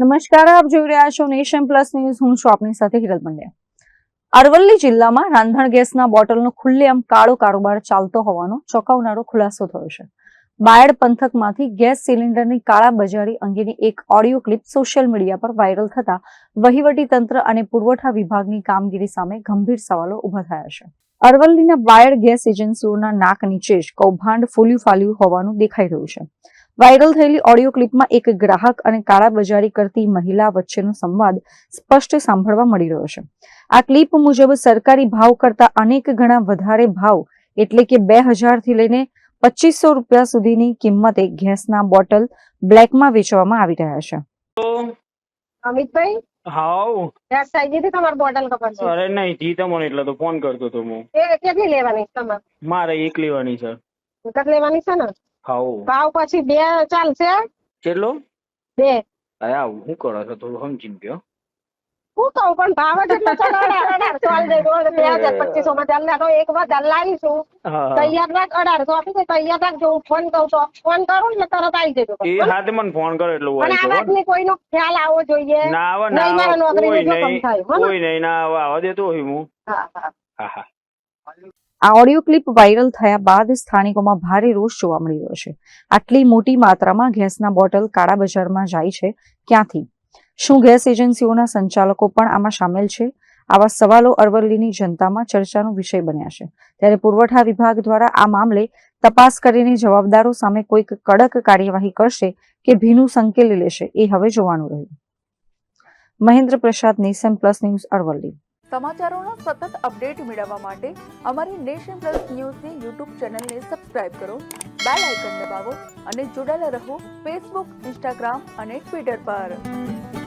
નમસ્કાર, આપ જોઈ રહ્યા છો નેશન પ્લસ ન્યૂઝ. હું છું આપની સાથે હિરલ પંડ્યા. અરવલ્લી જિલ્લામાં રાંધણ ગેસના બોટલનો ખુલ્લેઆમ કાળો કારોબાર ચાલતો હોવાનો ચોંકાવનારો ખુલાસો થયો છે. બાયડ પંથકમાંથી ગેસ સિલિન્ડરની કાળાબજારી અંગેની એક ઓડિયો ક્લિપ સોશિયલ મીડિયા પર વાયરલ થતા વહીવટી તંત્ર અને પુરવઠા વિભાગની કામગીરી સામે ગંભીર સવાલો ઉભા થયા છે. અરવલ્લીના બાયડ ગેસ એજન્સીઓના નાક નીચે જ કૌભાંડ ફૂલ્યું ફાલ્યું હોવાનું દેખાઈ રહ્યું છે. વાયરલ થયેલી ઓડિયો ક્લિપમાં એક ગ્રાહક અને કાળાબજારી કરતી મહિલા વચ્ચેનો સંવાદ સ્પષ્ટ સાંભળવા મળી રહ્યો છે. આ ક્લિપ મુજબ સરકારી ભાવ કરતા અનેક ગણા વધારે ભાવ એટલે કે 2000 થી લઈને 2500 રૂપિયા સુધીની કિંમતે ગેસના બોટલ બ્લેકમાં વેચવામાં આવી રહ્યા છે. અમિતભાઈ હાઉ ગેસ થઈ ગઈ હતી તમારી બોટલ ખબર છે? અરે નહીં જી તમને એટલે તો ફોન કરતો તો હું. એ કેટલી લેવાની છે તમારે? મારે એક લેવાની છે. એક જ લેવાની છે ને? હાઉ ભાવ પછી 2 ચાલશે? કેટલો? 2. અરે આવું શું કરો છો થોડું સમજીને કહો. હું કહું પણ ભાવ જ એટલો છે. 1800 દે દો 2500 માં ચાલે તો એક વાર લાવીશું. તૈયાર રાખ 1800 આપી દે. તૈયાર રાખજો. હું ફોન કરું તો ફોન કરું એટલે તરત આવી જજો. એ હાથે મને ફોન કરો એટલું પણ આ હોય વાતની કોઈનો ખ્યાલ આવવો જોઈએ. ના આવે નહીં, ના મારા આવે નોકરીનું કોઈ જોખમ થાય. હો ને? કોઈ નહીં ના આવે આવવા દેતો હોય હું. હા હા હા હા. આ ઓડિયો ક્લિપ વાયરલ થયા બાદ સ્થાનિકોમાં ભારે રોષ જોવા મળી રહ્યો છે. આટલી મોટી માત્રામાં ગેસના બોટલ કાળા બજારમાં જાય છે ક્યાંથી? શું ગેસ એજન્સીઓના સંચાલકો પણ આમાં સામેલ છે? આવા સવાલો અરવલ્લીની જનતામાં ચર્ચાનો વિષય બન્યા છે. ત્યારે પુરવઠા વિભાગ દ્વારા આ મામલે તપાસ કરીને જવાબદારો સામે કોઈક કડક કાર્યવાહી કરશે કે ભીનું સંકેલી લેશે એ હવે જોવાનું રહ્યું. મહેન્દ્ર પ્રસાદ, નેશન પ્લસ ન્યૂઝ, અરવલ્લી. સમાચારોના સતત અપડેટ મેળવવા માટે અમારી નેશન પ્લસ ન્યૂઝની યુટ્યુબ ચેનલને સબસ્ક્રાઇબ કરો, બેલ આઇકન દબાવો અને જોડાયેલા રહો ફેસબુક, ઇન્સ્ટાગ્રામ અને ટ્વિટર પર.